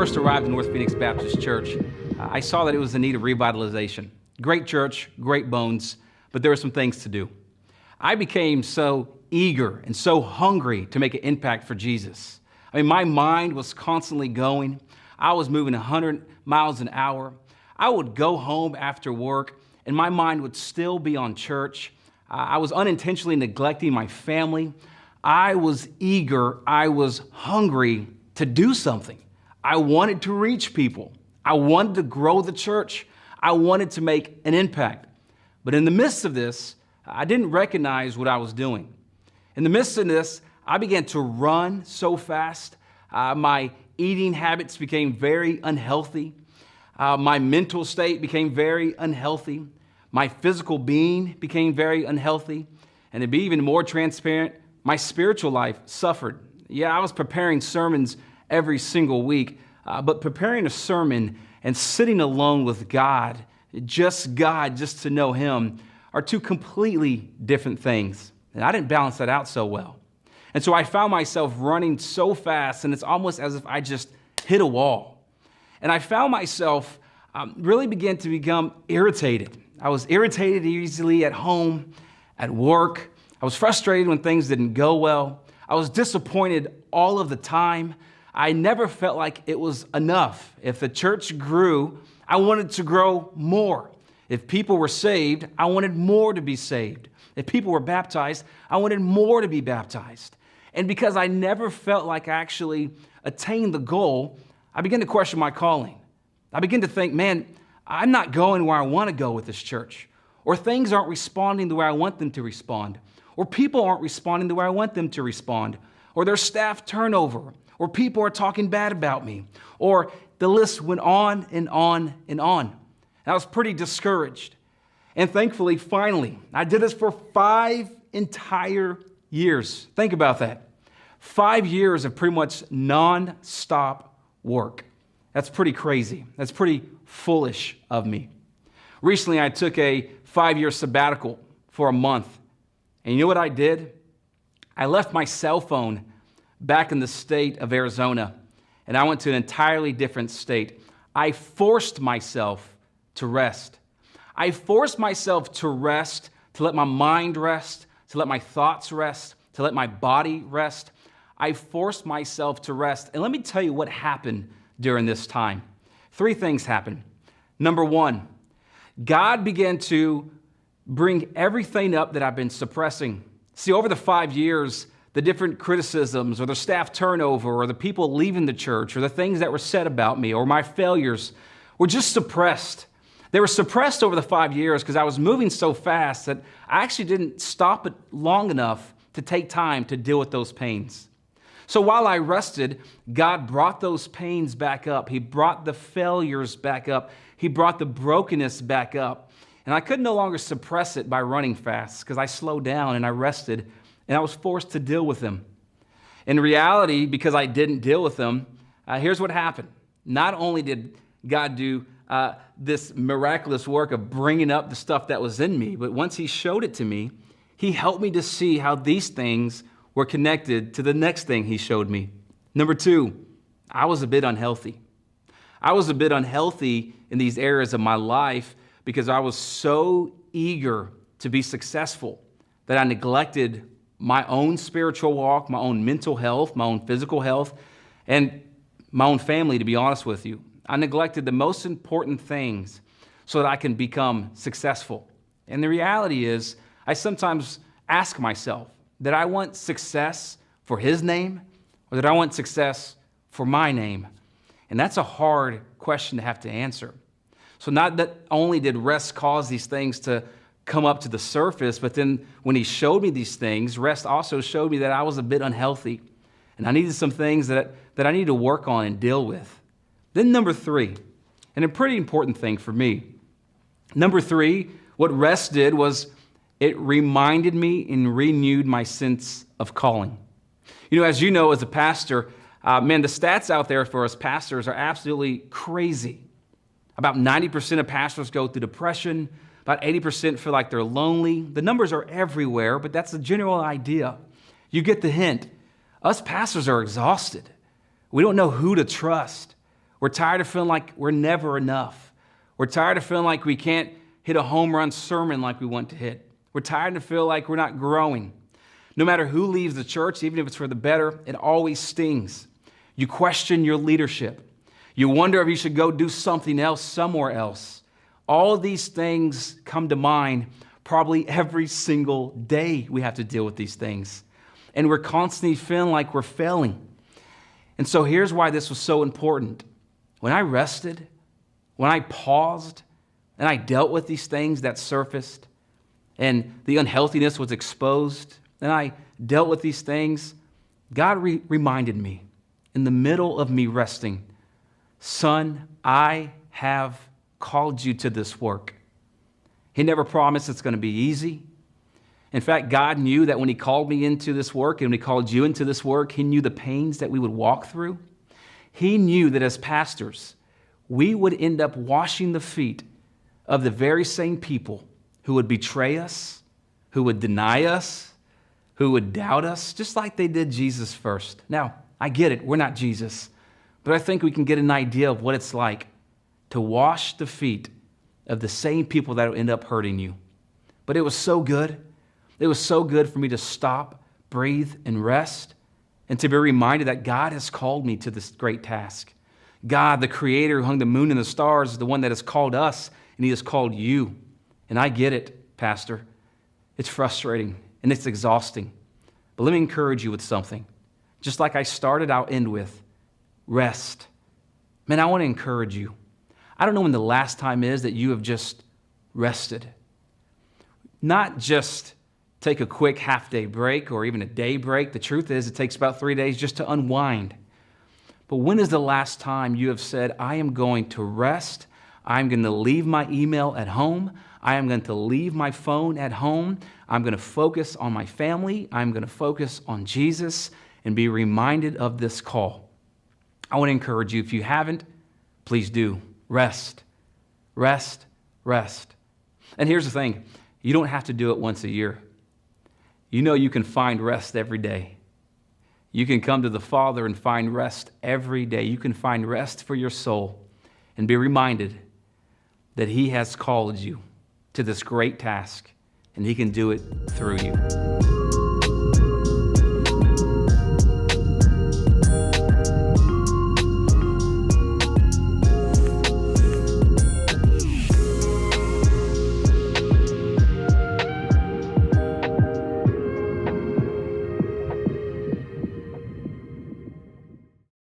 first arrived at North Phoenix Baptist Church, I saw that it was in need of revitalization. Great church, great bones, but there were some things to do. I became so eager and so hungry to make an impact for Jesus. My mind was constantly going. I was moving 100 miles an hour. I would go home after work, and my mind would still be on church. I was unintentionally neglecting my family. I was eager. I was hungry to do something. I wanted to reach people. I wanted to grow the church. I wanted to make an impact. But in the midst of this, I didn't recognize what I was doing. In the midst of this, I began to run so fast. My eating habits became very unhealthy. My mental state became very unhealthy. My physical being became very unhealthy. And to be even more transparent, my spiritual life suffered. Yeah, I was preparing sermons every single week, but preparing a sermon and sitting alone with God just to know Him, are two completely different things. And I didn't balance that out so well. And so I found myself running so fast, and it's almost as if I just hit a wall. And I found myself really began to become irritated. I was irritated easily at home, at work. I was frustrated when things didn't go well. I was disappointed all of the time. I never felt like it was enough. If the church grew, I wanted to grow more. If people were saved, I wanted more to be saved. If people were baptized, I wanted more to be baptized. And because I never felt like I actually attained the goal, I began to question my calling. I began to think, man, I'm not going where I want to go with this church. Or things aren't responding the way I want them to respond. Or people aren't responding the way I want them to respond. Or there's staff turnover. Or people are talking bad about me. Or the list went on and on and on. And I was pretty discouraged. And thankfully, finally, I did this for 5 entire years. Think about that. 5 years of pretty much non-stop work. That's pretty crazy. That's pretty foolish of me. Recently, I took a 5-year sabbatical for a month. And you know what I did? I left my cell phone back in the state of Arizona, and I went to an entirely different state. I forced myself to rest. I forced myself to rest, to let my mind rest, to let my thoughts rest, to let my body rest. I forced myself to rest. And let me tell you what happened during this time. 3 things happened. Number 1, God began to bring everything up that I've been suppressing. See, over the 5 years, the different criticisms or the staff turnover or the people leaving the church or the things that were said about me or my failures were just suppressed. They were suppressed over the 5 years because I was moving so fast that I actually didn't stop it long enough to take time to deal with those pains. So while I rested, God brought those pains back up. He brought the failures back up. He brought the brokenness back up. And I could no longer suppress it by running fast because I slowed down and I rested and I was forced to deal with them. In reality, because I didn't deal with them, here's what happened. Not only did God do this miraculous work of bringing up the stuff that was in me, but once He showed it to me, He helped me to see how these things were connected to the next thing He showed me. Number 2, I was a bit unhealthy. I was a bit unhealthy in these areas of my life because I was so eager to be successful that I neglected my own spiritual walk, my own mental health, my own physical health, and my own family, to be honest with you. I neglected the most important things so that I can become successful. And the reality is, I sometimes ask myself, did I want success for His name, or did I want success for my name? And that's a hard question to have to answer. So not that only did rest cause these things to come up to the surface, but then when He showed me these things, rest also showed me that I was a bit unhealthy, and I needed some things that I needed to work on and deal with. Then number 3, and a pretty important thing for me. Number 3, what rest did was it reminded me and renewed my sense of calling. As you know, as a pastor, the stats out there for us pastors are absolutely crazy. About 90% of pastors go through depression. About 80% feel like they're lonely. The numbers are everywhere, but that's the general idea. You get the hint. Us pastors are exhausted. We don't know who to trust. We're tired of feeling like we're never enough. We're tired of feeling like we can't hit a home run sermon like we want to hit. We're tired of feeling like we're not growing. No matter who leaves the church, even if it's for the better, it always stings. You question your leadership. You wonder if you should go do something else somewhere else. All of these things come to mind probably every single day we have to deal with these things. And we're constantly feeling like we're failing. And so here's why this was so important. When I rested, when I paused, and I dealt with these things that surfaced, and the unhealthiness was exposed, and I dealt with these things, God reminded me in the middle of me resting, son, I have called you to this work. He never promised it's going to be easy. In fact, God knew that when he called me into this work and when he called you into this work, he knew the pains that we would walk through. He knew that as pastors, we would end up washing the feet of the very same people who would betray us, who would deny us, who would doubt us, just like they did Jesus first. Now, I get it, we're not Jesus, but I think we can get an idea of what it's like to wash the feet of the same people that will end up hurting you. But it was so good. It was so good for me to stop, breathe, and rest, and to be reminded that God has called me to this great task. God, the creator who hung the moon and the stars, is the one that has called us, and he has called you. And I get it, Pastor. It's frustrating, and it's exhausting. But let me encourage you with something. Just like I started, I'll end with rest. Man, I want to encourage you. I don't know when the last time is that you have just rested. Not just take a quick half-day break or even a day break. The truth is it takes about 3 days just to unwind. But when is the last time you have said, I am going to rest, I'm going to leave my email at home, I am going to leave my phone at home, I'm going to focus on my family, I'm going to focus on Jesus, and be reminded of this call? I want to encourage you, if you haven't, please do. Rest, rest, rest. And here's the thing, you don't have to do it once a year. You know you can find rest every day. You can come to the Father and find rest every day. You can find rest for your soul and be reminded that he has called you to this great task and he can do it through you.